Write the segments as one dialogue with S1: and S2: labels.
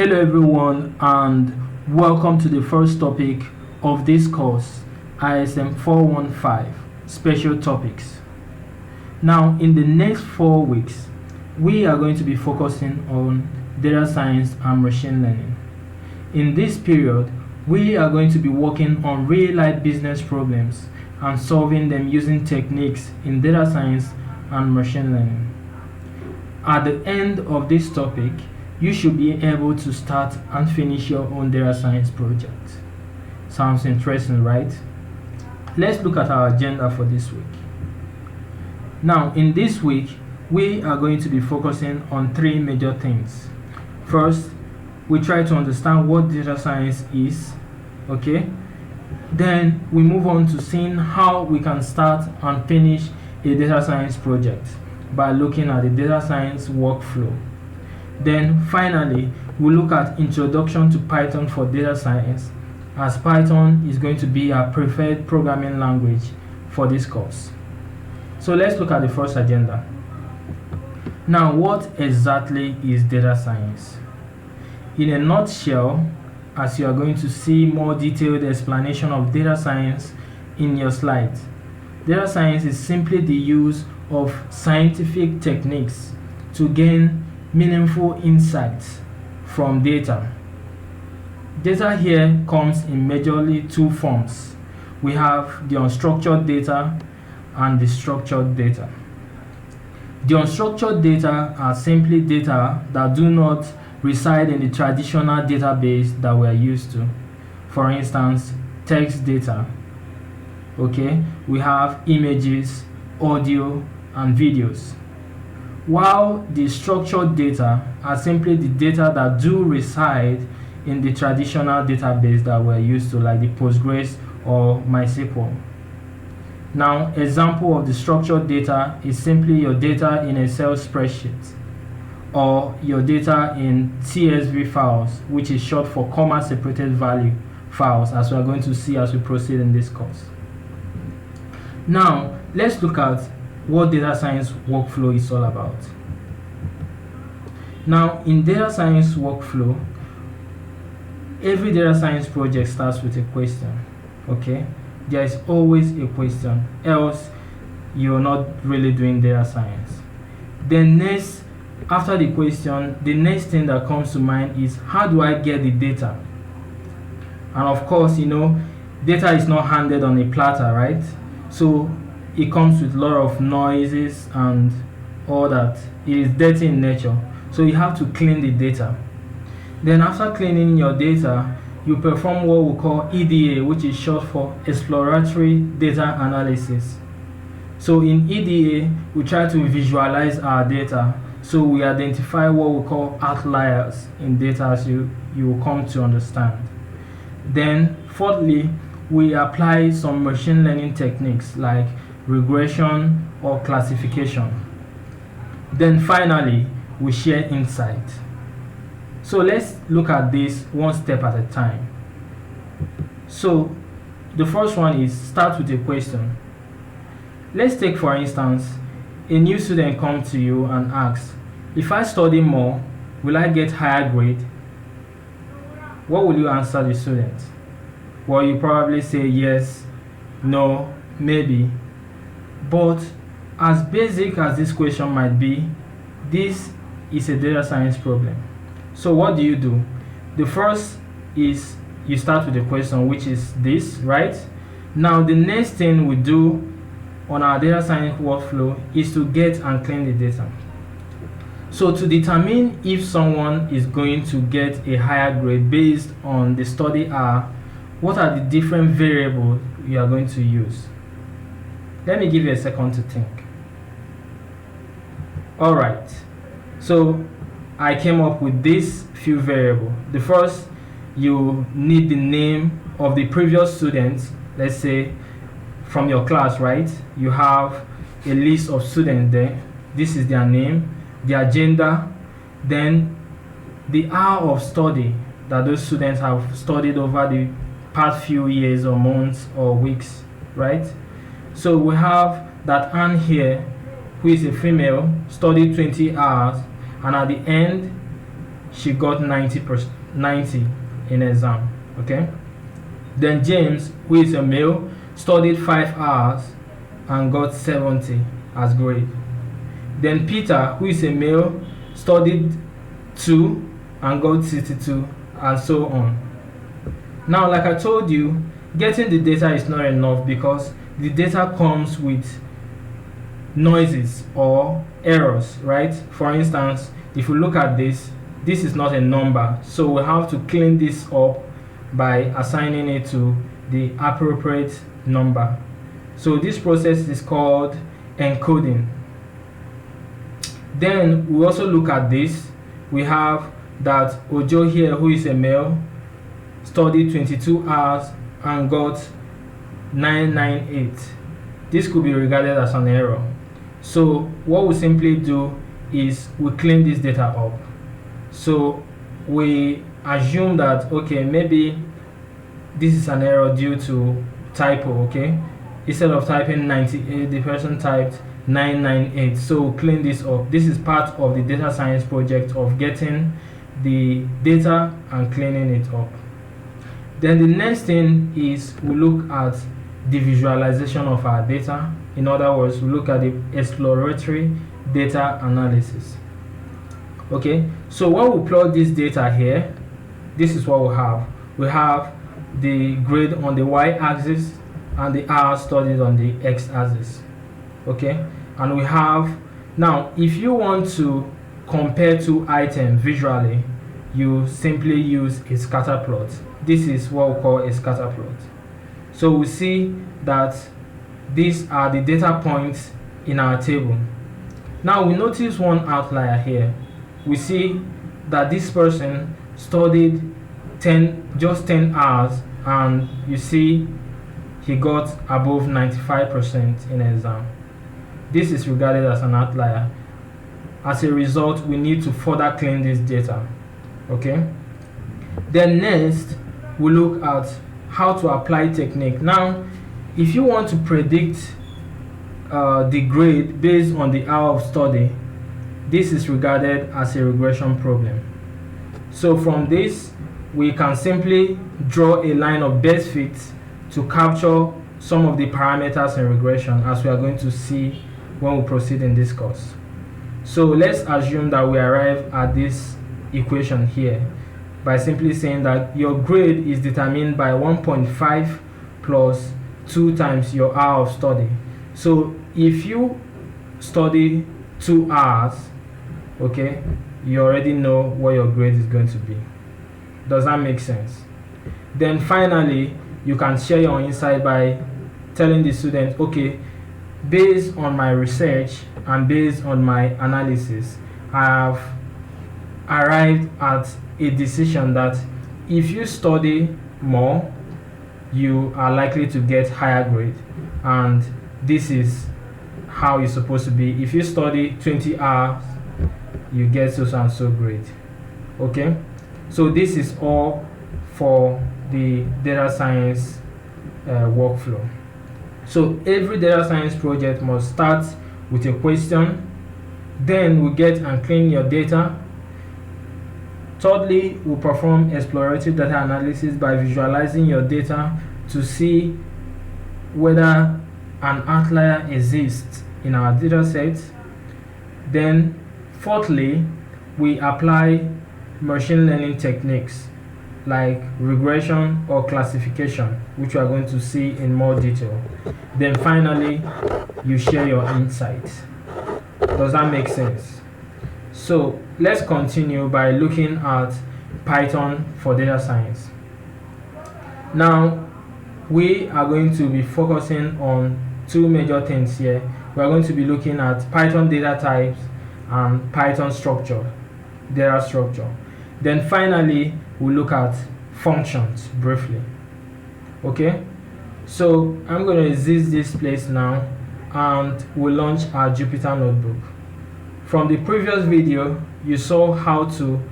S1: Hello everyone and welcome to the first topic of this course, ISM 415 Special Topics. Now in the next 4 weeks, we are going to be focusing on data science and machine learning. In this period, we are going to be working on real-life business problems and solving them using techniques in data science and machine learning. At the end of this topic, you should be able to start and finish your own data science project. Sounds interesting, right? Let's look at our agenda for this week. Now, in this week, we are going to be focusing on 3 major things. First, we try to understand what data science is, okay? Then we move on to seeing how we can start and finish a data science project by looking at the data science workflow. Then finally, we look at introduction to Python for data science, as Python is going to be our preferred programming language for this course. So let's look at the first agenda. Now, what exactly is data science? In a nutshell, as you are going to see more detailed explanation of data science in your slides, data science is simply the use of scientific techniques to gain meaningful insights from data. Data here comes in majorly 2 forms. We have the unstructured data and the structured data. The unstructured data are simply data that do not reside in the traditional database that we are used to. For instance, text data. Okay, we have images, audio, and videos. While the structured data are simply the data that do reside in the traditional database that we're used to, like the Postgres or MySQL. Now, example of the structured data is simply your data in Excel spreadsheet or your data in CSV files, which is short for comma separated value files, as we are going to see as we proceed in this course. Now, let's look at what data science workflow is all about. Now, in data science workflow, every data science project starts with a question. Okay, there is always a question, else you're not really doing data science. Then next, after the question, the next thing that comes to mind is, how do I get the data? And of course, data is not handed on a platter, right? So it comes with a lot of noises and all that. It is dirty in nature, so you have to clean the data. Then after cleaning your data, you perform what we call EDA, which is short for exploratory data analysis. So in EDA, we try to visualize our data, so we identify what we call outliers in data, as you will come to understand. Then fourthly, we apply some machine learning techniques like regression or classification. Then finally, we share insight. So let's look at this one step at a time. So the first one is start with a question. Let's take, for instance, a new student comes to you and asks, if I study more, will I get higher grade? What will you answer the student? Well, you probably say yes, no, maybe. But as basic as this question might be, this is a data science problem. So what do? The first is you start with the question, which is this, right? Now the next thing we do on our data science workflow is to get and clean the data. So to determine if someone is going to get a higher grade based on the study hour, what are the different variables you are going to use? Let me give you a second to think. Alright, so I came up with these few variables. The first, you need the name of the previous students, let's say from your class, right? You have a list of students there. This is their name, their gender, then the hour of study that those students have studied over the past few years or months or weeks, right? So we have that Anne here, who is a female, studied 20 hours, and at the end she got 90 in exam. Okay. Then James, who is a male, studied 5 hours and got 70 as grade. Then Peter, who is a male, studied 2 and got 62, and so on. Now, like I told you, getting the data is not enough because the data comes with noises or errors, right? For instance, if you look at this is not a number, so we have to clean this up by assigning it to the appropriate number. So this process is called encoding. Then we also look at this. We have that Ojo here, who is a male, studied 22 hours and got 998. This could be regarded as an error. So what we simply do is we clean this data up. So we assume that, okay, maybe this is an error due to typo. Okay, instead of typing 98, the person typed 998. So clean this up. This is part of the data science project of getting the data and cleaning it up. Then the next thing is we look at the visualization of our data. In other words, we look at the exploratory data analysis. Okay, so when we plot this data here, this is what we have. We have the grade on the y-axis and the hours studied on the x-axis. Okay, and we have, now if you want to compare two items visually, you simply use a scatter plot. This is what we call a scatter plot. So we see that these are the data points in our table. Now we notice one outlier here. We see that this person studied just 10 hours, and you see he got above 95% in exam. This is regarded as an outlier. As a result, we need to further clean this data. Okay, then next we look at how to apply technique. Now if you want to predict the grade based on the hour of study, this is regarded as a regression problem. So from this, we can simply draw a line of best fit to capture some of the parameters in regression, as we are going to see when we proceed in this course. So let's assume that we arrive at this equation here by simply saying that your grade is determined by 1.5 plus 2 times your hour of study. So if you study 2 hours, okay, you already know what your grade is going to be. Does that make sense? Then finally, you can share your insight by telling the student, okay, based on my research and based on my analysis, I have arrived at a decision that if you study more, you are likely to get higher grade, and this is how it's supposed to be. If you study 20 hours, you get so and so grade. Okay, so this is all for the data science workflow. So every data science project must start with a question, then we get and clean your data. Thirdly, we perform exploratory data analysis by visualizing your data to see whether an outlier exists in our data set. Then fourthly, we apply machine learning techniques like regression or classification, which we are going to see in more detail. Then finally, you share your insights. Does that make sense? So let's continue by looking at Python for data science. Now we are going to be focusing on two major things here. We are going to be looking at Python data types and Python structure, data structure. Then finally, we'll look at functions briefly. Okay, so I'm going to exit this place now and we'll launch our Jupyter Notebook. From the previous video, you saw how to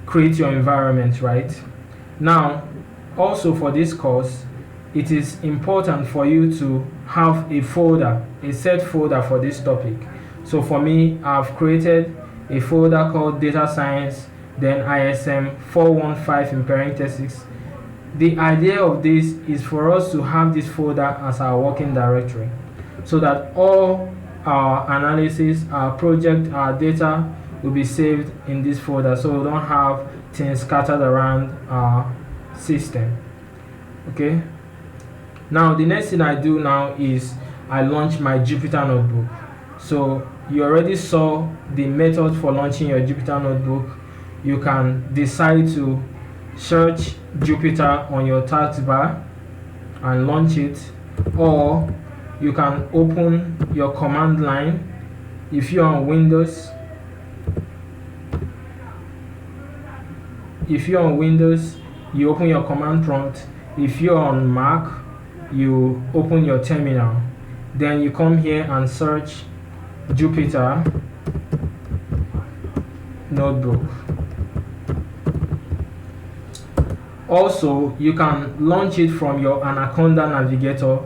S1: create your environment, right? Now, also for this course, it is important for you to have a folder, a set folder for this topic. So for me, I've created a folder called Data Science then ISM 415 in parentheses. The idea of this is for us to have this folder as our working directory, so that all our analysis, our project, our data will be saved in this folder, so we don't have things scattered around our system. Okay, now the next thing I do now is I launch my Jupyter Notebook. So you already saw the method for launching your Jupyter Notebook. You can decide to search Jupyter on your taskbar and launch it, or you can open your command line. If you're on Windows, you open your command prompt. If you're on Mac, you open your terminal. Then you come here and search Jupyter Notebook. Also, you can launch it from your Anaconda navigator.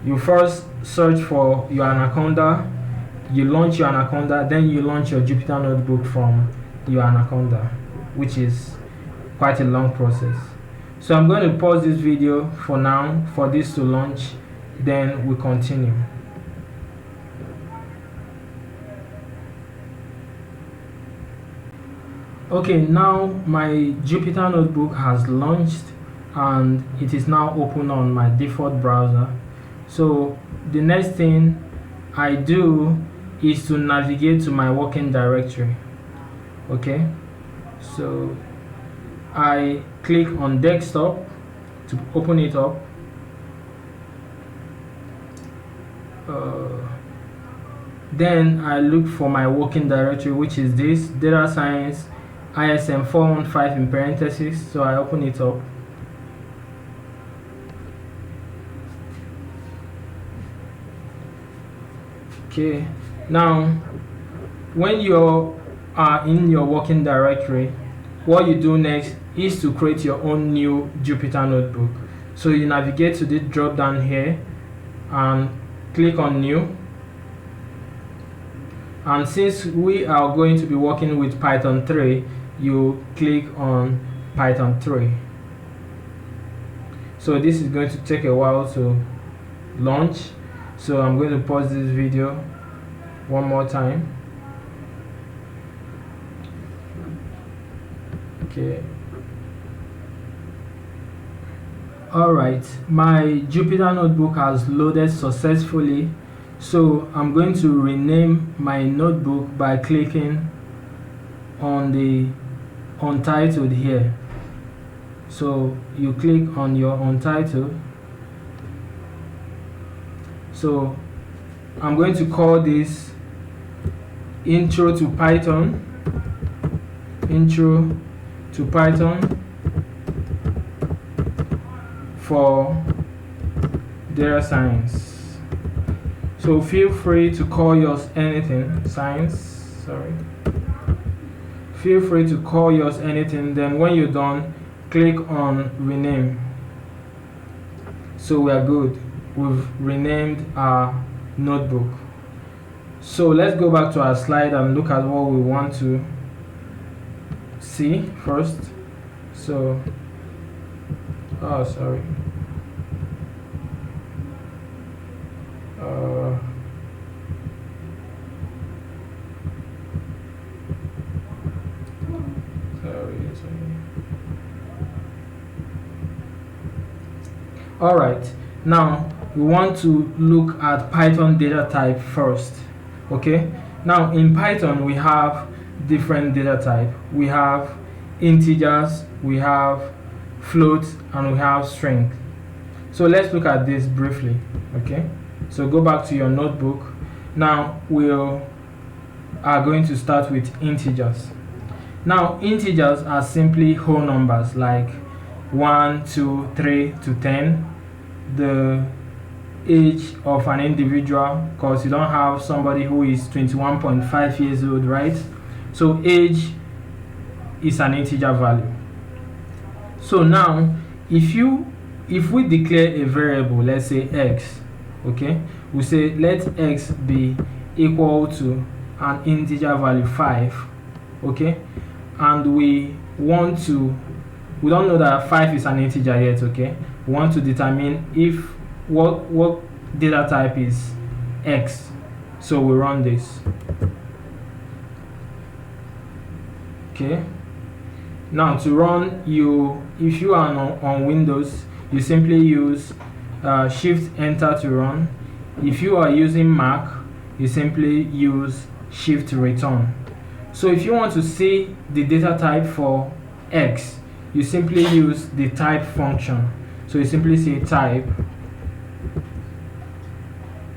S1: You first search for your Anaconda, you launch your Anaconda, then you launch your Jupyter Notebook from your Anaconda, which is quite a long process. So I'm going to pause this video for now for this to launch, then we continue. Okay, now my Jupyter Notebook has launched and it is now open on my default browser. So the next thing I do is to navigate to my working directory. Okay, so I click on desktop to open it up. Then I look for my working directory, which is this data science ISM 415 in parentheses. So I open it up. Okay, now when you are in your working directory, what you do next is to create your own new Jupyter Notebook. So you navigate to this drop down here and click on new. And since we are going to be working with Python 3, you click on Python 3. So this is going to take a while to launch. So I'm going to pause this video one more time. Okay. Alright, my Jupyter Notebook has loaded successfully. So I'm going to rename my notebook by clicking on the untitled here. So you click on your untitled. So I'm going to call this Intro to Python. Intro to Python for data science. So feel free to call yours anything, feel free to call yours anything. Then when you're done, click on rename. So we are good. We've renamed our notebook. So let's go back to our slide and look at what we want to see first. So sorry. Alright, now we want to look at Python data type first. Okay, now in Python we have different data type. We have integers, we have floats, and we have string. So let's look at this briefly. Okay, so go back to your notebook. Now we are going to start with integers. Now integers are simply whole numbers like 1, 2, 3 to 10. The age of an individual, because you don't have somebody who is 21.5 years old, right? So age is an integer value. So now if we declare a variable, let's say x, okay, we say let x be equal to an integer value 5, okay, and we don't know that 5 is an integer yet. Okay, we want to determine if what data type is x. So we run this. Okay, now to run, if you are on Windows, you simply use Shift Enter to run. If you are using Mac, you simply use Shift Return. So if you want to see the data type for x, you simply use the type function. So you simply say type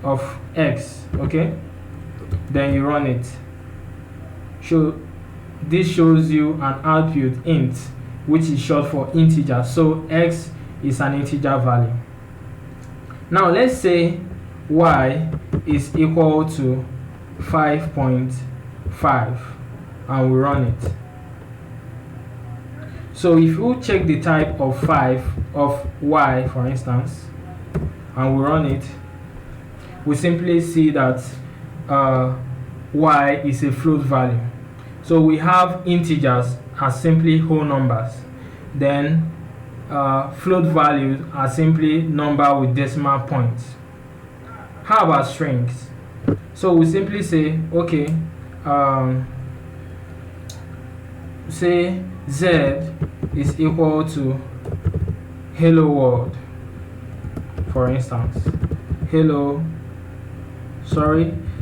S1: of x, okay, then you run it. So this shows you an output int, which is short for integer. So x is an integer value. Now let's say y is equal to 5.5 and we run it. So if you check the type of y, for instance, and we run it, we simply see that y is a float value. So we have integers as simply whole numbers, then float values are simply number with decimal points. How about strings? So we simply say, okay, say z is equal to hello world, for instance.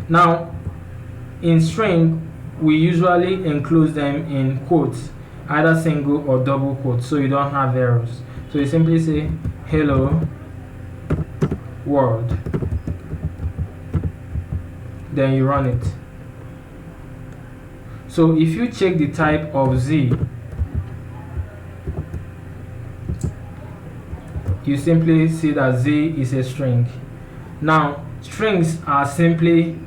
S1: Now in string we usually enclose them in quotes, either single or double quotes, so you don't have errors. So you simply say hello world, then you run it. So if you check the type of z, you simply see that z is a string. Now strings are simply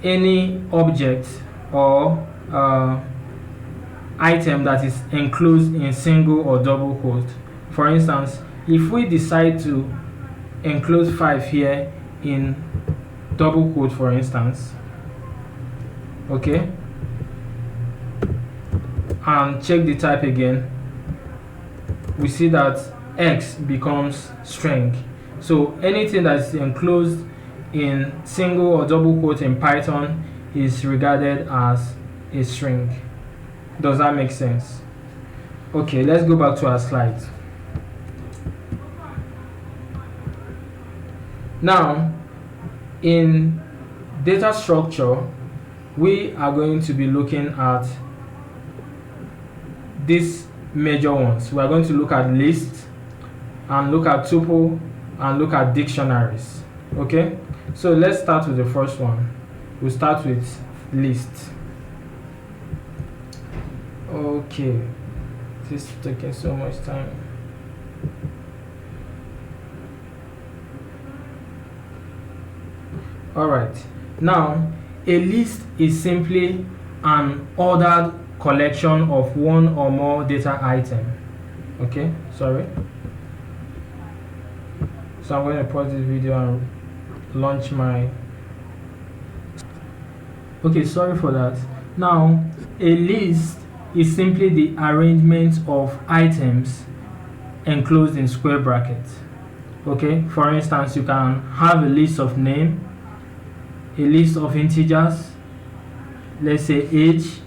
S1: any object or item that is enclosed in single or double quote. For instance, if we decide to enclose 5 here in double quote, for instance, okay, and check the type again, we see that x becomes string. So anything that is enclosed in single or double quote in Python is regarded as a string. Does that make sense? Okay, let's go back to our slides. Now, in data structure, we are going to be looking at these major ones. We are going to look at lists and look at tuple and look at dictionaries. Okay, so let's start with the first one. We'll start with list. Okay, this is taking so much time. Alright, now a list is simply an ordered collection of one or more data item. Okay, sorry. So I'm going to pause this video and launch my... Okay, sorry for that. Now, a list is simply the arrangement of items enclosed in square brackets. Okay, for instance, you can have a list of name, a list of integers, let's say age,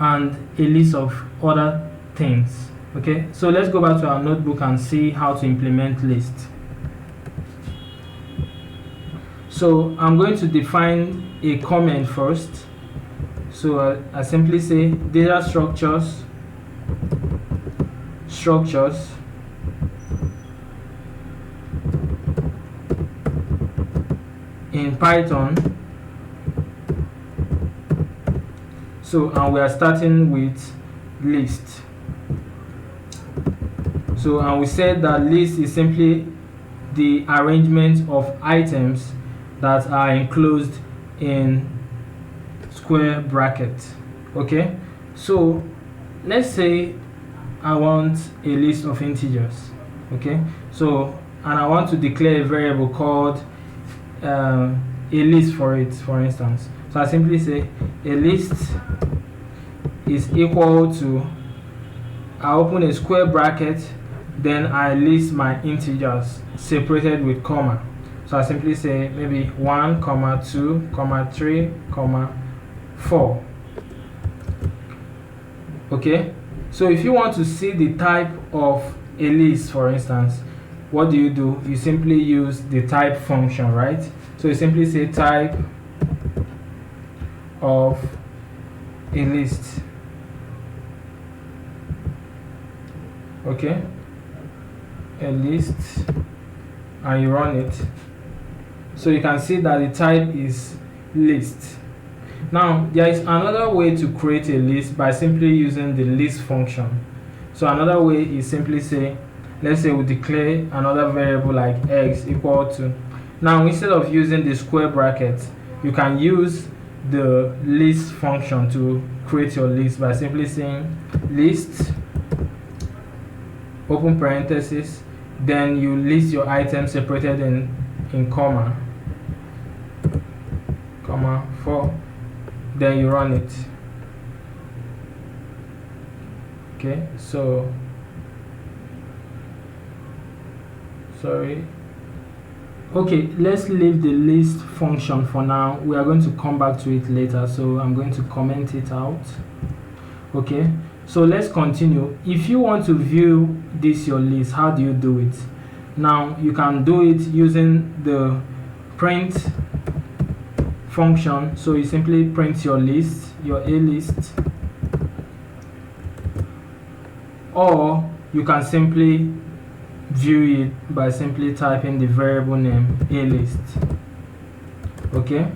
S1: and a list of other things. Okay, so let's go back to our notebook and see how to implement list. So I'm going to define a comment first. So I simply say data structures in Python. So and we are starting with list. So and we said that list is simply the arrangement of items that are enclosed in square bracket. Okay, so let's say I want a list of integers. Okay, so and I want to declare a variable called a list for it, for instance. So I simply say a list is equal to, I open a square bracket, then I list my integers separated with comma. So I simply say maybe 1, 2, 3, 4. Okay, so if you want to see the type of a list, for instance, what do? You simply use the type function, right? So you simply say type of a list. Okay, a list, and you run it. So you can see that the type is list. Now there is another way to create a list by simply using the list function. So another way is simply say, let's say we declare another variable like x equal to, now instead of using the square bracket, you can use the list function to create your list by simply saying list, open parenthesis, then you list your items separated in comma 4, then you run it. Okay, so sorry. Okay, let's leave the list function for now. We are going to come back to it later, so I'm going to comment it out. Okay, so let's continue. If you want to view this your list, how do you do it? Now you can do it using the print function. So you simply print your list, your a list, or you can simply view it by simply typing the variable name a list. Okay,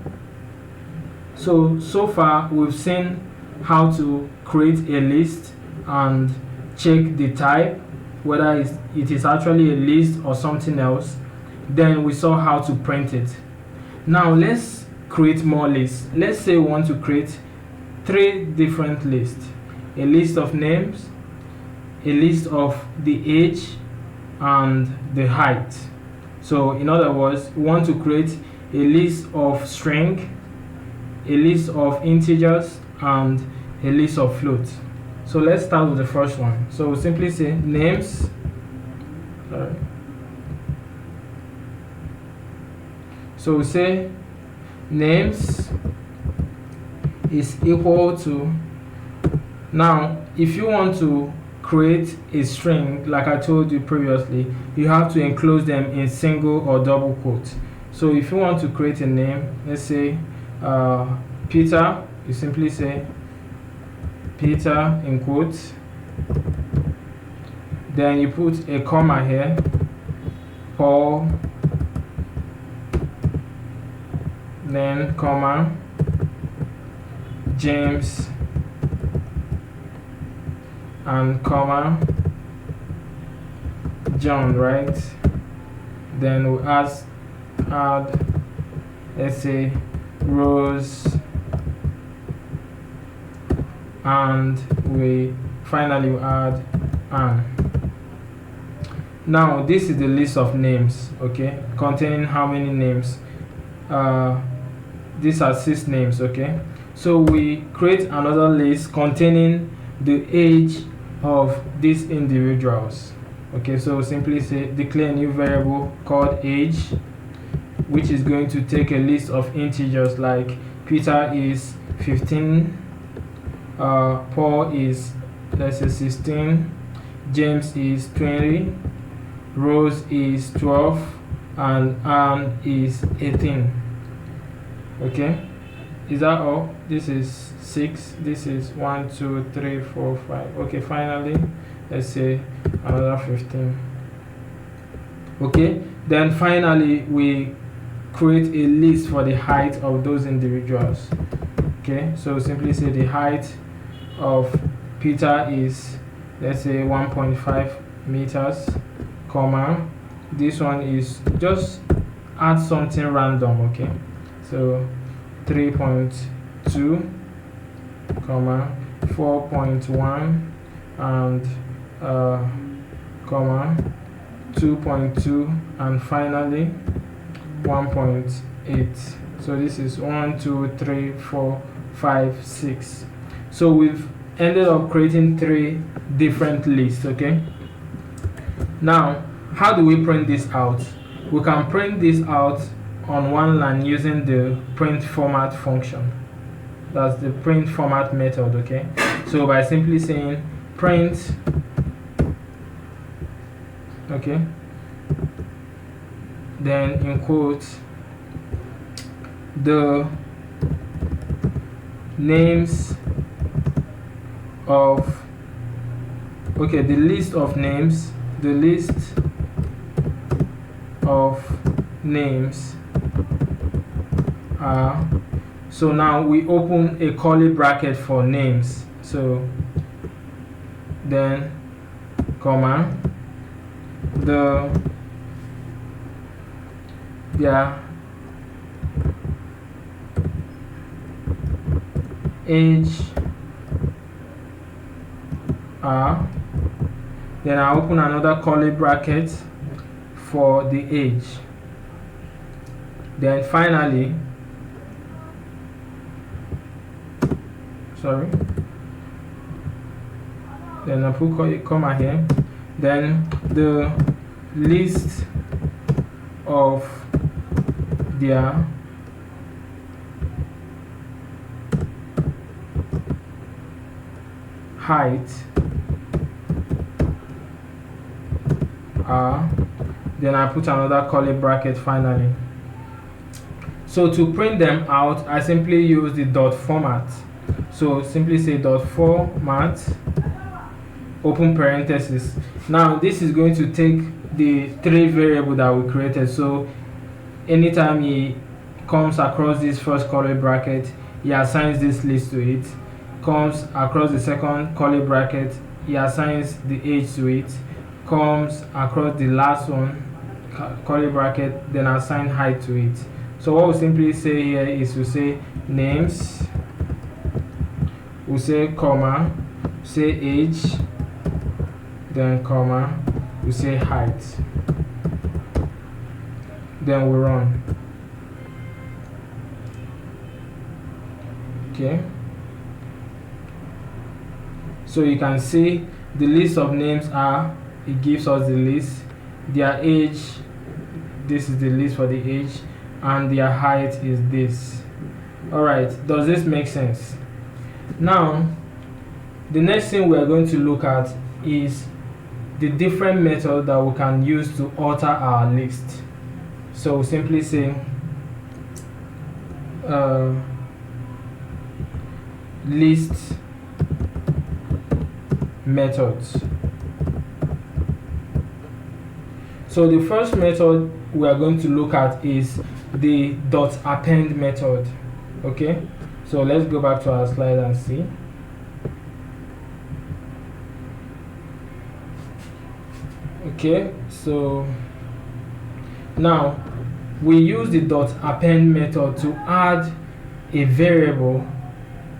S1: so far we've seen how to create a list and check the type, whether it is actually a list or something else. Then we saw how to print it. Now let's create more lists. Let's say we want to create 3 different lists: a list of names, a list of the age, and the height. So in other words, we want to create a list of string, a list of integers, and a list of floats. So let's start with the first one. So we'll simply say names, so we say names is equal to, now if you want to create a string, like I told you previously, you have to enclose them in single or double quotes. So if you want to create a name, let's say Peter, you simply say Peter in quotes, then you put a comma here, Paul, then comma, James, and comma, John, right? Then we add let's say Rose, and we finally add Anne. Now this is the list of names, okay, containing how many names? These are 6 names, okay. So we create another list containing the age of these individuals. Okay, so simply say declare a new variable called age, which is going to take a list of integers like Peter is 15, Paul is, let's say, 16, James is 20, Rose is 12, and Anne is 18. Okay, is that all? This is 6, this is 1, 2, 3, 4, 5. Okay, finally let's say another 15. Okay, then finally we create a list for the height of those individuals. Okay, so simply say the height of Peter is, let's say, 1.5 meters, comma, this one is, just add something random. Okay, so 3.2, comma, 4.1, and comma, 2.2, and finally 1.8. So this is 1, 2, 3, 4, 5, 6. So we've ended up creating 3 different lists. Okay, now how do we print this out? We can print this out on one line using the print format function. That's the print format method. Okay, so by simply saying print, okay, then in quotes the names of, okay, the list of names, the list of names are, so now we open a curly bracket for names, so then comma their age are, then I open another curly bracket for the age, then finally then I put a comma here, then the list of their height are, then I put another curly bracket finally. So to print them out, I simply use the dot format. So simply say dot format, open parenthesis. Now this is going to take the 3 variables that we created. So anytime he comes across this first curly bracket, he assigns this list to it. Comes across the second curly bracket, he assigns the age to it. Comes across the last one curly bracket, then assign height to it. So what we simply say here is we say names, we say comma, say age, then comma, we say height, then we run. Okay, so you can see the list of names are, it gives us the list, their age, this is the list for the age, and their height is this. Alright, does this make sense? Now the next thing we are going to look at is the different methods that we can use to alter our list. So simply say list methods. So the first method we are going to look at is the dot append method. Okay, so let's go back to our slide and see. Okay, so now we use the dot append method to add a variable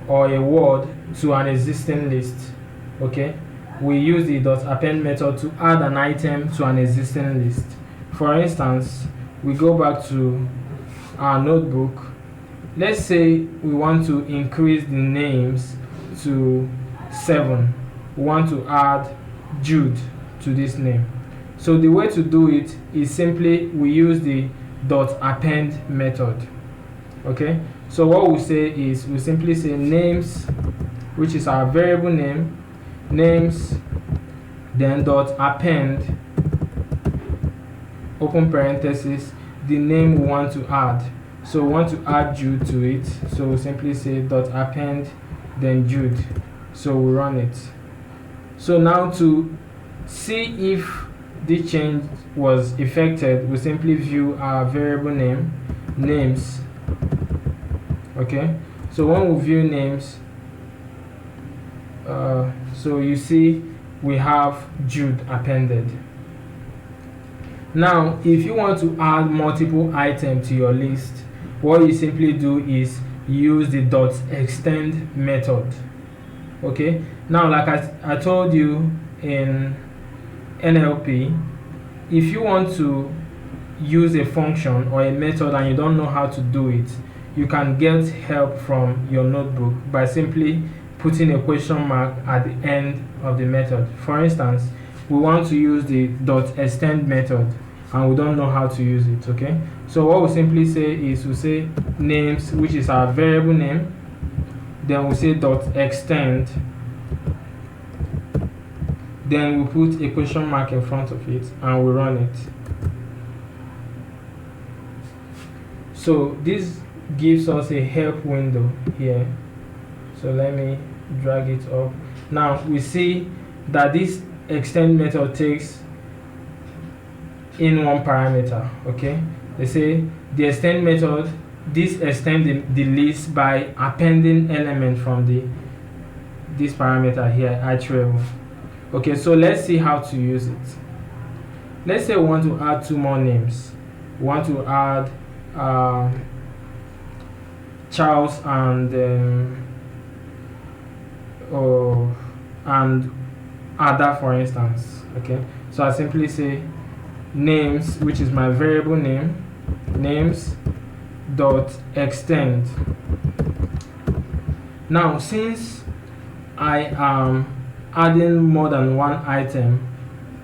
S1: or a word to an existing list. Okay, we use the dot append method to add an item to an existing list. For instance, we go back to our notebook. Let's say we want to increase the names to 7. We want to add Jude to this name. So the way to do it is simply we use the dot append method. Okay, so what we say is we simply say names, which is our variable name, names, then dot append, open parenthesis, the name we want to add. So we want to add Jude to it, so we simply say dot append, then Jude. So we run it. So now to see if the change was effected, we simply view our variable name, names. Okay, so when we view names, so you see we have Jude appended. Now if you want to add multiple items to your list, what you simply do is use the dot extend method. Okay, now like I told you in NLP, if you want to use a function or a method and you don't know how to do it, you can get help from your notebook by simply putting a question mark at the end of the method. For instance, we want to use the .extend method and we don't know how to use it. Okay, so what we simply say is we say names, which is our variable name, then we say .extend, then we put a question mark in front of it and we run it. So this gives us a help window here. So let me drag it up. Now we see that this extend method takes in one parameter. Okay, they say the extend method, this extend the list by appending element from this parameter here, iterable. Okay, so let's see how to use it. Let's say we want to add 2 more names. We want to add Charles and Ada, for instance. Okay, so I simply say names, which is my variable name, names dot extend. Now since I am adding more than one item,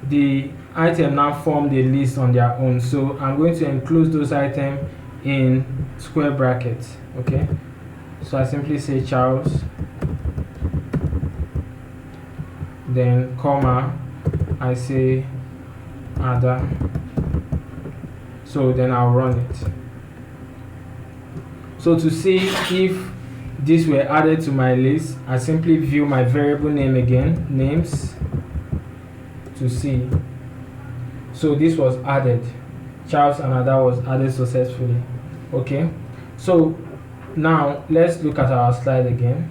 S1: the item now form the list on their own, so I'm going to enclose those items in square brackets. Okay, so I simply say Charles, then comma, I say Ada, so then I'll run it. So to see if these were added to my list, I simply view my variable name again, names, to see. So this was added, Charles and Ada was added successfully. Okay, so now let's look at our slide again.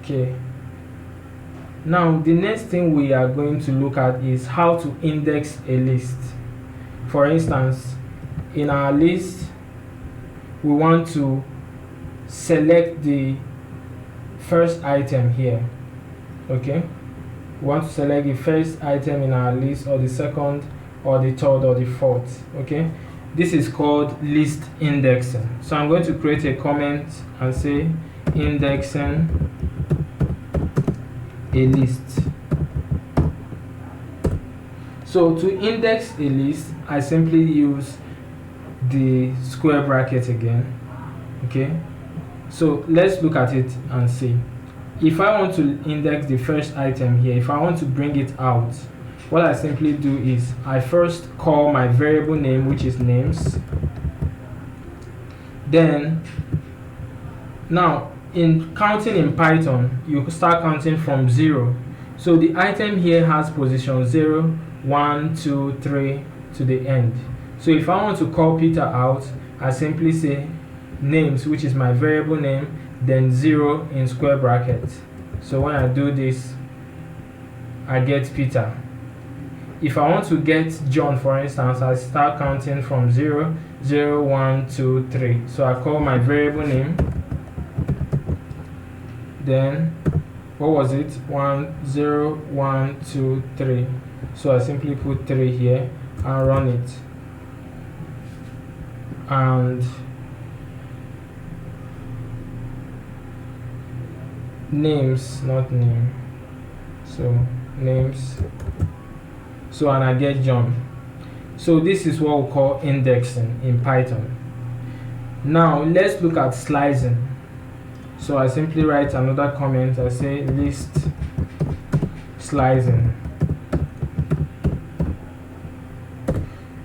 S1: Okay, now the next thing we are going to look at is how to index a list. For instance, in our list we want to select the first item here. Okay, we want to select the first item in our list, or the second, or the third, or the fourth. Okay, this is called list indexing. So I'm going to create a comment and say indexing a list. So to index a list, I simply use the square bracket again. Okay, so let's look at it and see. If I want to index the first item here, if I want to bring it out, what I simply do is I first call my variable name, which is names. Then now in counting in Python, you start counting from 0. So the item here has position 0, 1, 2, 3 to the end. So if I want to call Peter out, I simply say names, which is my variable name, then 0 in square brackets. So when I do this, I get Peter. If I want to get John, for instance, I start counting from 0, 0, 1, 2, 3. So I call my variable name, then what was it? 1, 0, 1, 2, 3. So I simply put 3 here and run it. And names, not name, so names, so and I get John. So this is what we call indexing in Python. Now let's look at slicing. So I simply write another comment. I say list slicing.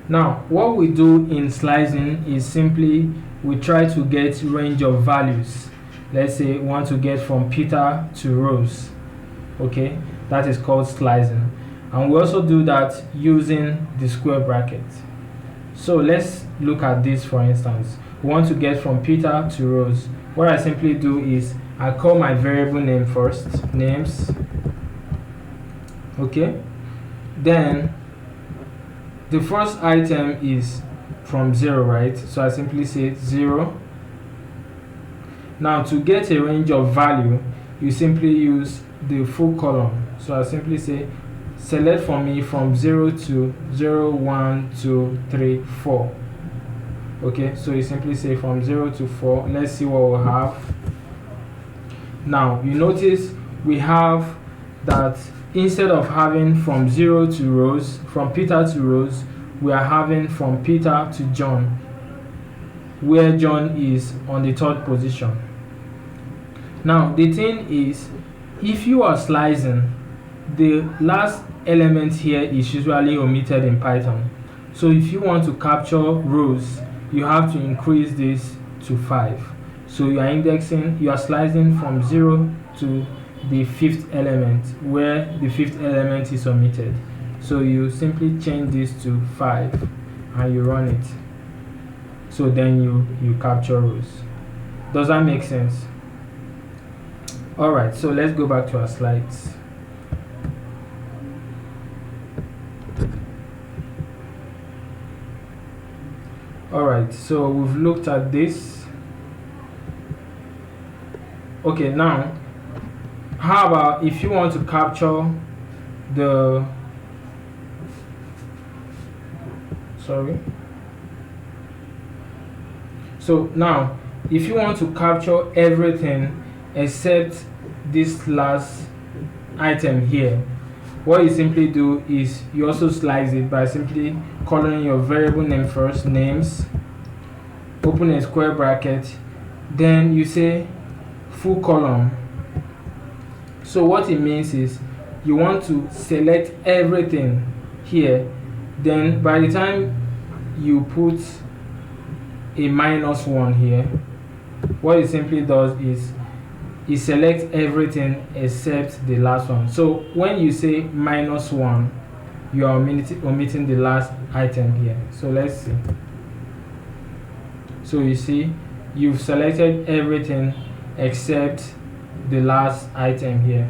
S1: Now what we do in slicing is simply we try to get range of values. Let's say we want to get from Peter to Rose. Okay, that is called slicing. And we also do that using the square bracket. So let's look at this. For instance, we want to get from Peter to Rose. What I simply do is I call my variable name first, names. Okay, then the first item is from 0, right? So I simply say 0. Now to get a range of value, you simply use the full column. So I simply say select for me from 0 to 0, 1, 2, 3, 4. Okay, so you simply say from 0 to 4. Let's see what we'll have. Now you notice we have that instead of having from 0 to Rose, from Peter to Rose, we are having from Peter to John, where John is on the 3rd position. Now the thing is, if you are slicing, the last element here is usually omitted in Python. So if you want to capture rows, you have to increase this to 5. So you are indexing, you are slicing from 0 to the 5th element, where the 5th element is omitted. So you simply change this to 5 and you run it. So then you capture rows. Does that make sense? Alright, so let's go back to our slides. Alright, so we've looked at this. Okay, now how about if you want to capture the so now if you want to capture everything except this last item here, what you simply do is you also slice it by simply calling your variable name first, names, open a square bracket, then you say full column. So what it means is you want to select everything here, then by the time you put a -1 here, what it simply does is it selects everything except the last one. So when you say -1, you are omitting the last item here. So let's see. So you see, you've selected everything except the last item here.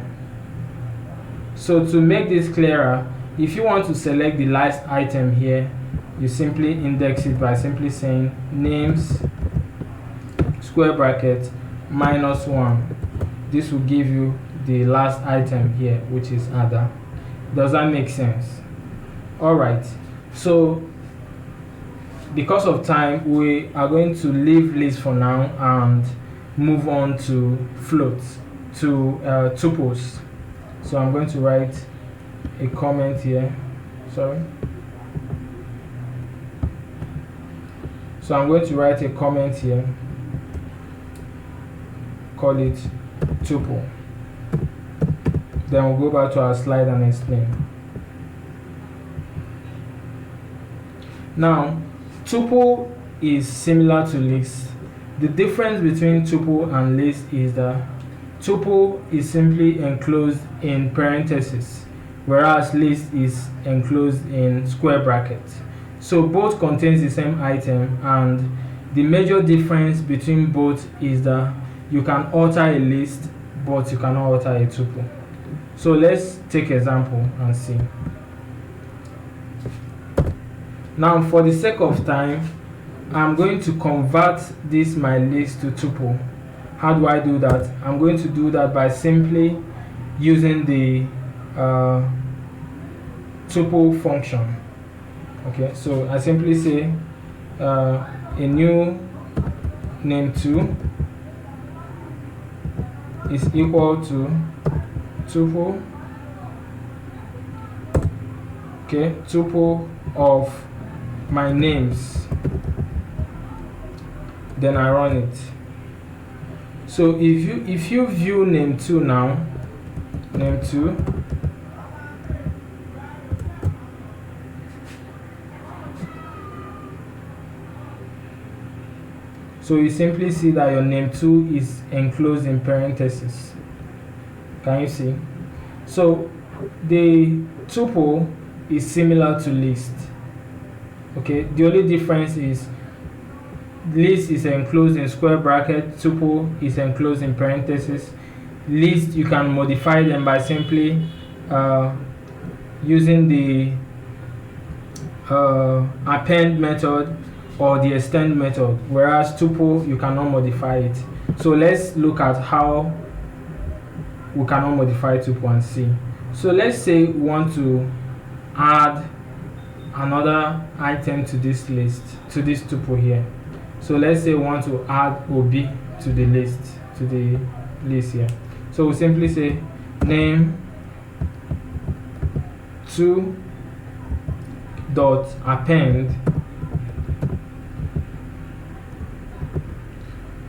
S1: So to make this clearer, if you want to select the last item here, you simply index it by simply saying names square bracket -1. This will give you the last item here, which is other. Does that make sense? Alright, so because of time, we are going to leave list for now and move on to floats, to tuples. So I'm going to write a comment here. So I'm going to write a comment here, call it tuple. Then we'll go back to our slide and explain. Now, tuple is similar to list. The difference between tuple and list is that tuple is simply enclosed in parentheses, whereas list is enclosed in square brackets. So both contains the same item, and the major difference between both is that you can alter a list, but you cannot alter a tuple. So let's take example and see. Now, for the sake of time, I'm going to convert this my list to tuple. How do I do that? I'm going to do that by simply using the tuple function. Okay, so I simply say a new name2 is equal to tuple, okay, tuple of my names, then I run it. So if you view name2 now, name2, so you simply see that your name2 is enclosed in parentheses. Can you see? So the tuple is similar to list. Okay, the only difference is list is enclosed in square bracket, tuple is enclosed in parentheses. List, you can modify them by simply using the append method or the extend method, whereas tuple you cannot modify it. So let's look at how we cannot modify tuple and see. So let's say we want to add another item to this list, to this tuple here. So let's say we want to add OB to the list here. So we simply say name to dot append.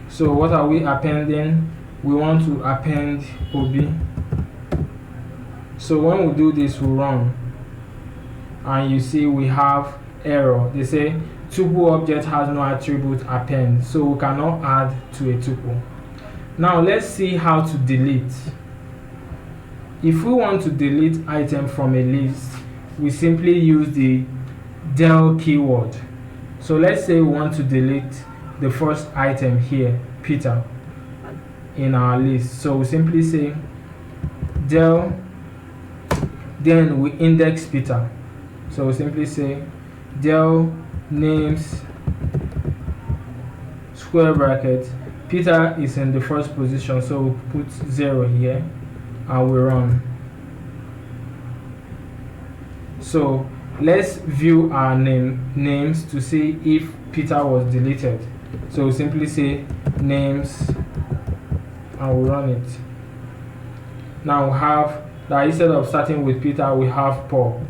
S1: So what are we appending? We want to append OB. So when we do this, we run, and you see we have error. They say tuple object has no attribute append, so we cannot add to a tuple. Now let's see how to delete. If we want to delete item from a list, we simply use the del keyword. So let's say we want to delete the first item here, Peter, in our list. So we simply say del, then we index Peter. So we simply say del names square bracket. Peter is in the first position, so we put 0 here and we run. So let's view our names to see if Peter was deleted. So we simply say names and we run it. Now we have that instead of starting with Peter, we have Paul.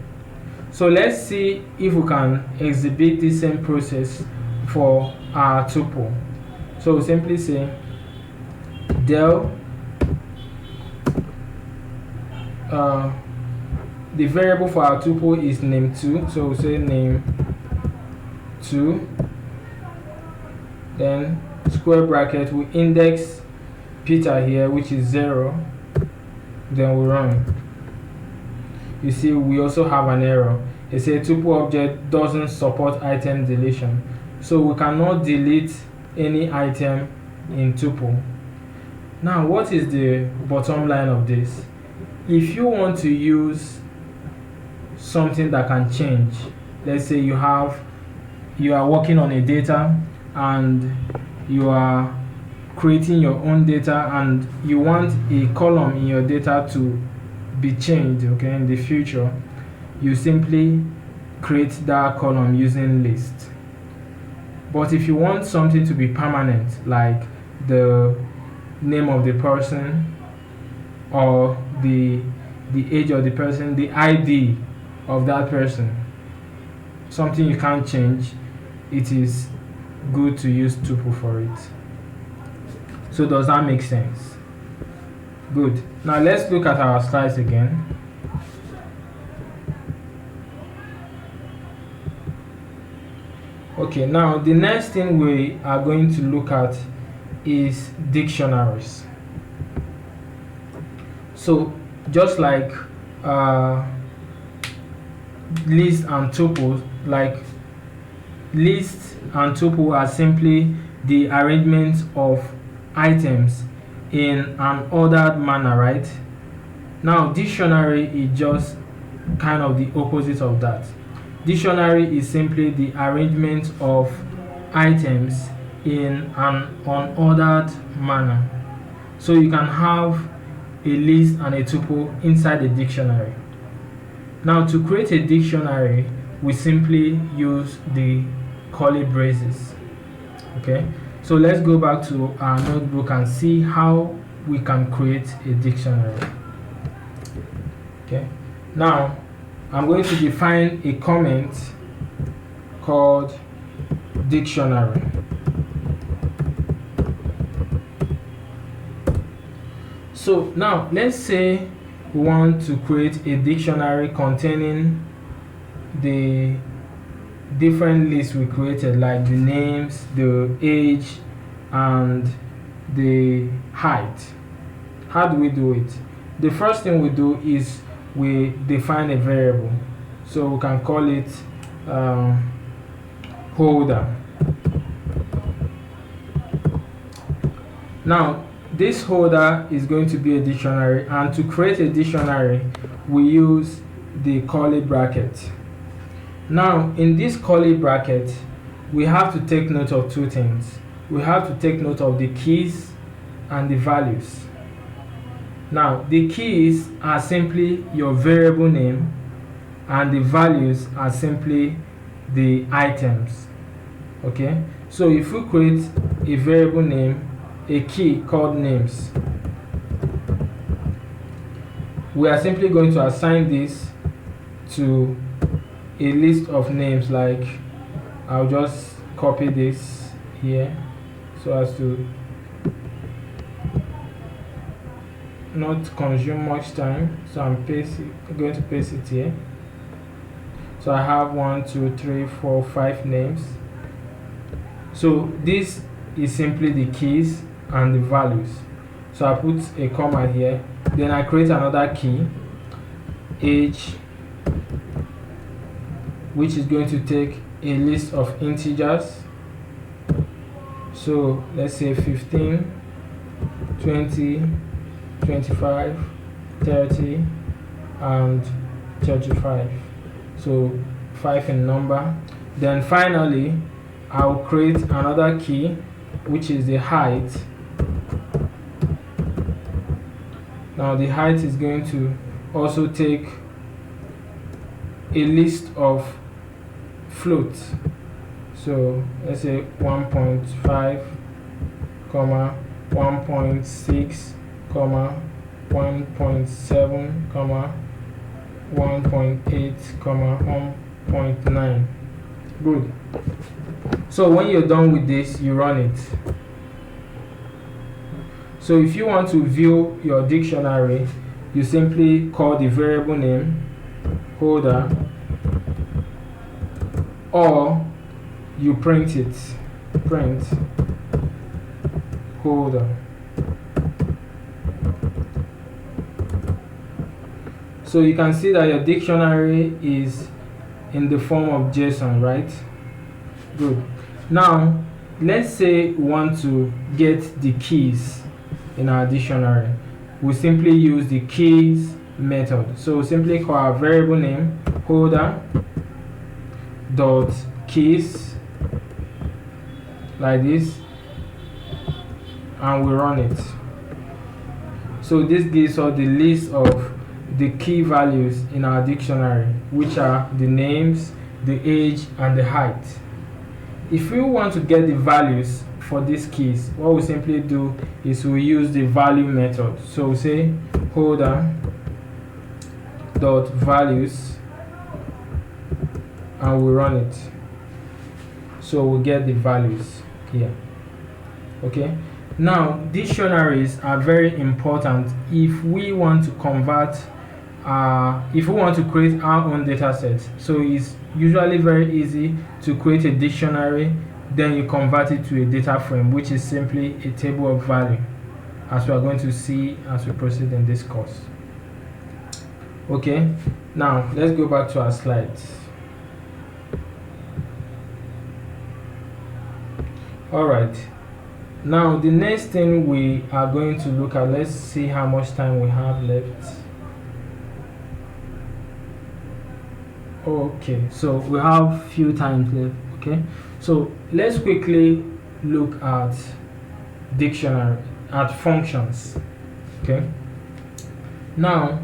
S1: So let's see if we can exhibit the same process for our tuple. So we simply say del the variable for our tuple is name2, so we say name2, then square bracket, we index Peter here, which is 0, then we run. You see we also have an error. It says tuple object doesn't support item deletion, so we cannot delete any item in tuple. Now what is the bottom line of this? If you want to use something that can change, let's say you are working on a data and you are creating your own data and you want a column in your data to be changed, okay, in the future, you simply create that column using list. But if you want something to be permanent, like the name of the person or the age of the person, the ID of that person, something you can't change, it is good to use tuple for it. So does that make sense? Good. Now let's look at our slides again. Okay, now the next thing we are going to look at is dictionaries. So just like list and tuple, like list and tuple are simply the arrangement of items in an ordered manner, right? Now dictionary is just kind of the opposite of that. Dictionary is simply the arrangement of items in an unordered manner. So you can have a list and a tuple inside a dictionary. Now to create a dictionary, we simply use the curly braces. Okay, so let's go back to our notebook and see how we can create a dictionary. Okay, now I'm going to define a comment called dictionary. So now let's say we want to create a dictionary containing the different lists we created, like the names, the age, and the height. How do we do it? The first thing we do is we define a variable. So we can call it holder. Now this holder is going to be a dictionary, and to create a dictionary we use the curly bracket. Now in this curly bracket we have to take note of two things. We have to take note of the keys and the values. Now the keys are simply your variable name and the values are simply the items. Okay, so if we create a variable name, a key called names, we are simply going to assign this to a list of names. Like, I'll just copy this here so as to not consume much time. So I'm going to paste it here. So I have 1, 2, 3, 4, 5 names. So this is simply the keys and the values. So I put a comma here. Then I create another key, age, which is going to take a list of integers. So let's say 15, 20, 25, 30, and 35. So 5 in number. Then finally, I'll create another key, which is the height. Now the height is going to also take a list of floats. So let's say 1.5, 1.6, 1.7, 1.8, 1.9. Good. So when you're done with this, you run it. So if you want to view your dictionary, you simply call the variable name holder, or you print it, print holder. So you can see that your dictionary is in the form of JSON, right? Good. Now let's say we want to get the keys in our dictionary. We simply use the keys method. So we simply call our variable name holder dot keys, like this, and we run it. So this gives us the list of the key values in our dictionary, which are the names, the age, and the height. If we want to get the values for these keys, what we simply do is we use the value method. So we say holder dot values, and we run it. So we get the values here. Okay. Now dictionaries are very important if we want to convert, if we want to create our own data sets. So it's usually very easy to create a dictionary, then you convert it to a data frame, which is simply a table of value, as we are going to see as we proceed in this course. Okay, now let's go back to our slides. Alright, now the next thing we are going to look at, let's see how much time we have left. Okay, so we have few times left. Okay, so let's quickly look at dictionary, at functions. Okay, now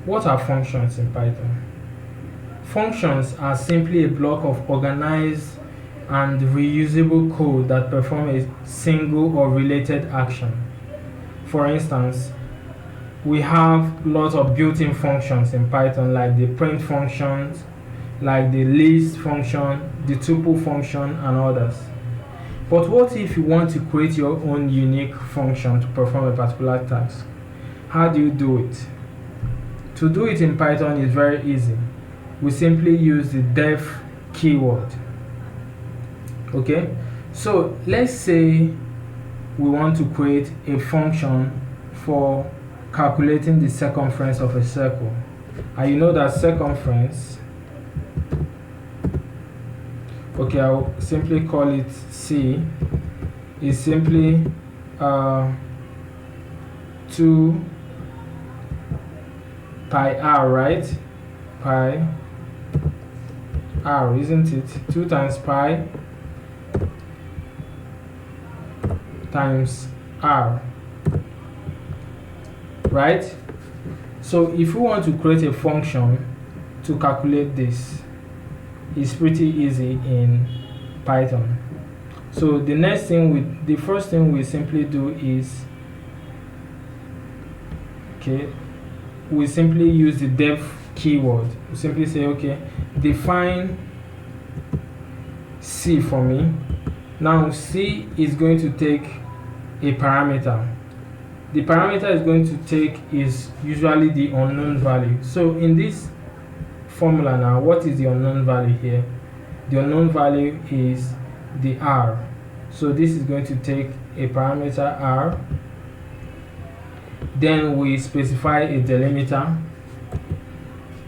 S1: what are functions in Python? Functions are simply a block of organized and reusable code that perform a single or related action. For instance, we have lots of built-in functions in Python, like the print functions, like the list function, the tuple function, and others. But what if you want to create your own unique function to perform a particular task? How do you do it? To do it in Python is very easy. We simply use the def keyword. Okay, so let's say we want to create a function for calculating the circumference of a circle, and you know that circumference, okay, I'll simply call it C, is simply 2 pi r, right? Pi r, isn't it? 2 times pi times r, right? So if we want to create a function to calculate this, it's pretty easy in Python. So the first thing we simply do is, okay, we simply use the def keyword. We simply say, okay, define C for me. Now C is going to take a parameter. The parameter is going to take is usually the unknown value. So in this formula now, what is the unknown value here? The unknown value is the R. So this is going to take a parameter R. Then we specify a delimiter,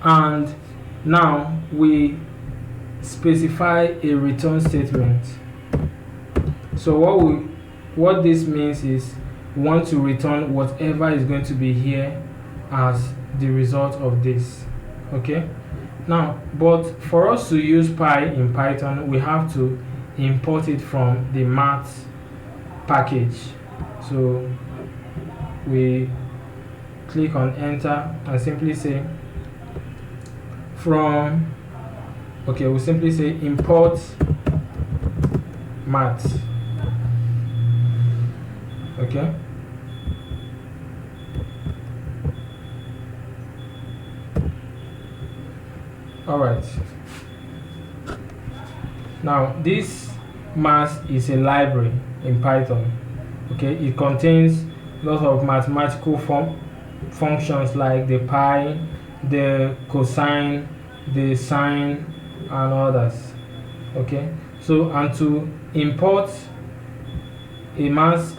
S1: and now we specify a return statement. So what this means is we want to return whatever is going to be here as the result of this. Okay, now but for us to use Py in Python, we have to import it from the math package. So we click on enter and simply say we simply say import math. Okay, all right. Now this math is a library in Python. Okay, it contains lots of mathematical functions like the pi, the cosine, the sine, and others. Okay, so and to import a math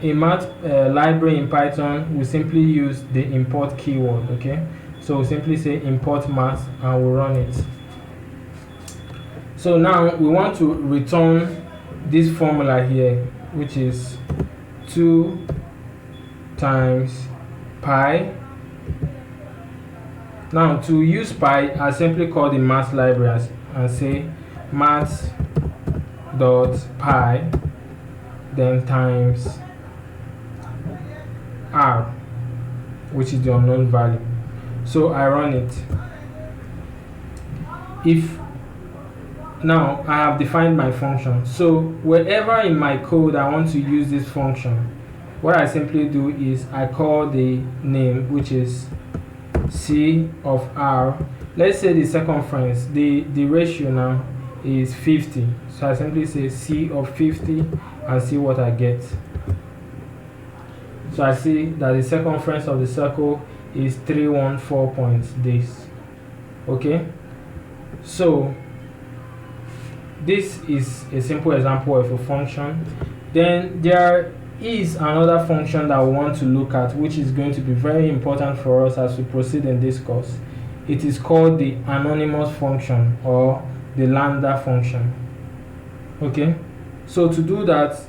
S1: library in Python, we simply use the import keyword. Okay, so we simply say import math and we run it. So now we want to return this formula here, which is 2 times pi. Now to use pi, I simply call the math library and say math dot pi, then times R, which is the unknown value. So I run it. Now I have defined my function. So wherever in my code I want to use this function, what I simply do is I call the name, which is C of R. Let's say the circumference, the ratio now is 50. So I simply say C of 50 and see what I get. So I see that the circumference of the circle is 314 points this. Okay, so this is a simple example of a function. Then there is another function that we want to look at, which is going to be very important for us as we proceed in this course. It is called the anonymous function or the lambda function. Okay, so to do that,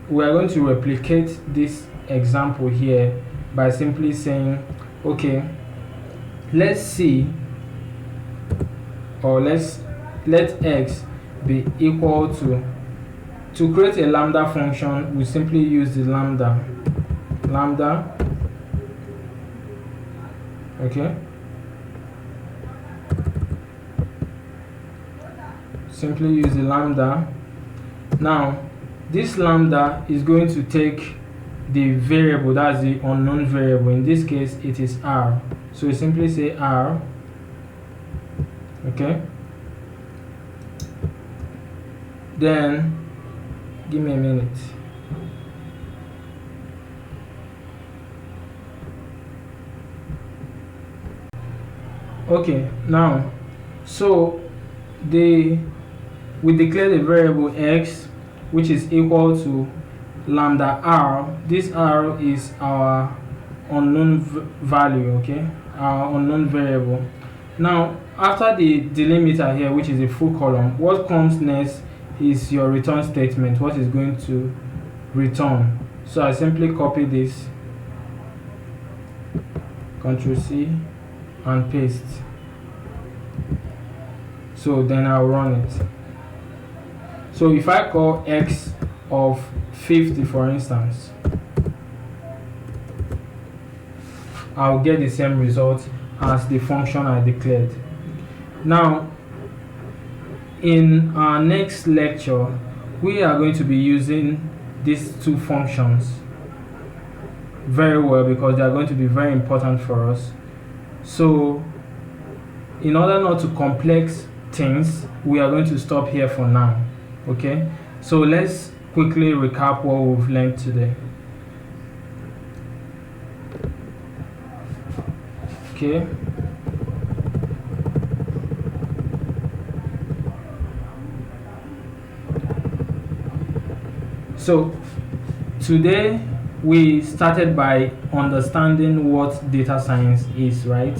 S1: we are going to replicate this example here by simply saying, okay, let's see, or let x be equal to create a lambda function. We simply use the lambda, okay, simply use the lambda. Now this lambda is going to take the variable, that's the unknown variable. In this case it is R, so we simply say R. Okay, then give me a minute. Okay, now so we declare the variable x, which is equal to lambda R. This R is our unknown value, okay, our unknown variable. Now after the delimiter here, which is a full column, what comes next is your return statement, what is going to return. So I simply copy this, Ctrl C and paste. So then I'll run it. So if I call x of 50 for instance, I'll get the same result as the function I declared. Now In our next lecture, we are going to be using these two functions very well because they are going to be very important for us. So in order not to complex things, we are going to stop here for now. Okay, so let's quickly recap what we've learned today. Okay, so today we started by understanding what data science is, right?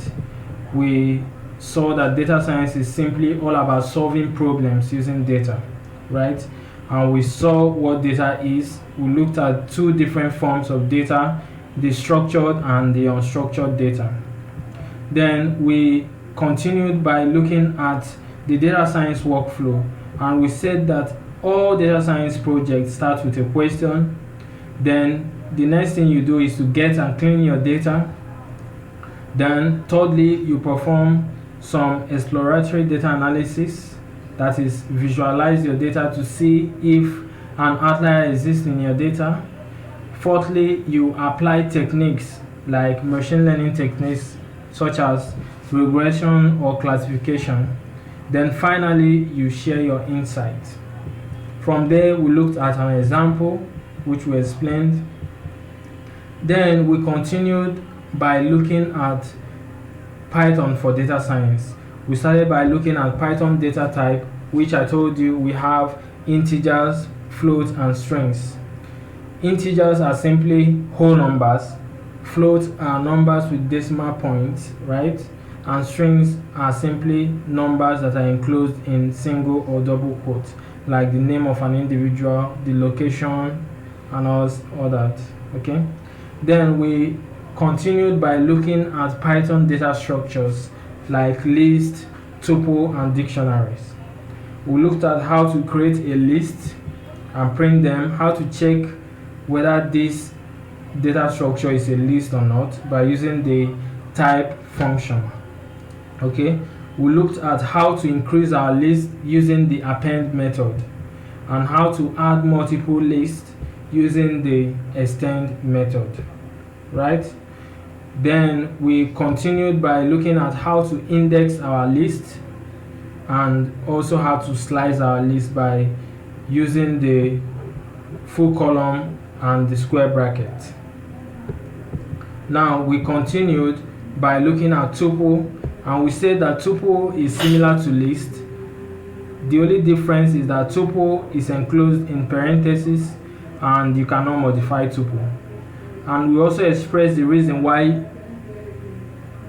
S1: We saw that data science is simply all about solving problems using data, right? And we saw what data is. We looked at two different forms of data, the structured and the unstructured data. Then we continued by looking at the data science workflow, and we said that all data science projects start with a question. Then the next thing you do is to get and clean your data. Then thirdly, you perform some exploratory data analysis, that is, visualize your data to see if an outlier exists in your data. Fourthly, you apply techniques like machine learning techniques such as regression or classification. Then finally, you share your insights. From there, we looked at an example which we explained. Then we continued by looking at Python for data science. We started by looking at Python data type, which I told you we have integers, floats, and strings. Integers are simply whole numbers. Floats are numbers with decimal points, right? And strings are simply numbers that are enclosed in single or double quotes, like the name of an individual, the location, and all that. Okay. Then we continued by looking at Python data structures like list, tuple, and dictionaries. We looked at how to create a list and print them, how to check whether this data structure is a list or not by using the type function. Okay, we looked at how to increase our list using the append method and how to add multiple lists using the extend method, right? Then we continued by looking at how to index our list and also how to slice our list by using the full column and the square bracket. Now we continued by looking at tuple, and we said that tuple is similar to list. The only difference is that tuple is enclosed in parentheses and you cannot modify tuple. And we also expressed the reason why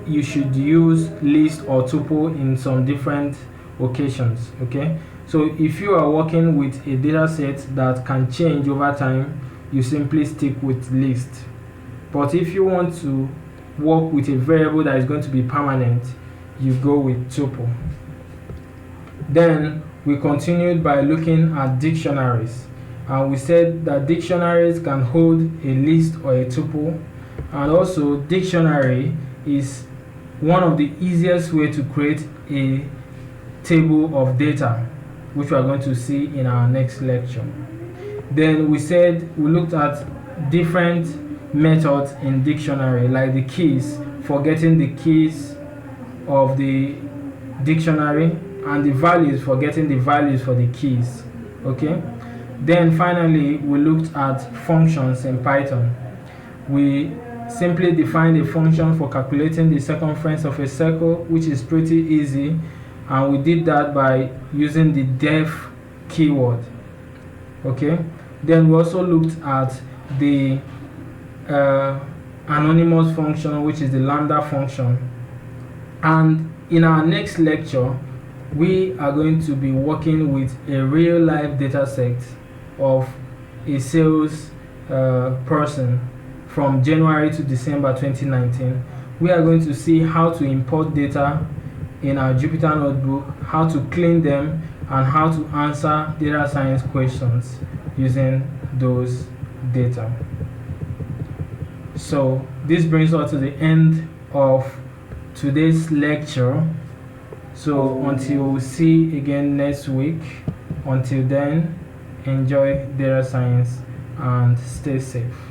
S1: you should use list or tuple in some different occasions. Okay, so if you are working with a data set that can change over time, you simply stick with list. But if you want to work with a variable that is going to be permanent, you go with tuple. Then we continued by looking at dictionaries, and we said that dictionaries can hold a list or a tuple, and also dictionary is one of the easiest way to create a table of data, which we are going to see in our next lecture. Then we said we looked at different methods in dictionary, like the keys, for getting the keys of the dictionary, and the values for getting the values for the keys. Okay, then finally we looked at functions in Python. We simply defined a function for calculating the circumference of a circle, which is pretty easy, and we did that by using the def keyword. Okay, then we also looked at the anonymous function, which is the lambda function. And in our next lecture, we are going to be working with a real life data set of a sales person from January to December 2019. We are going to see how to import data in our Jupyter notebook, how to clean them, and how to answer data science questions using those data. So this brings us to the end of today's lecture. So until we see again next week, until then, enjoy data science and stay safe.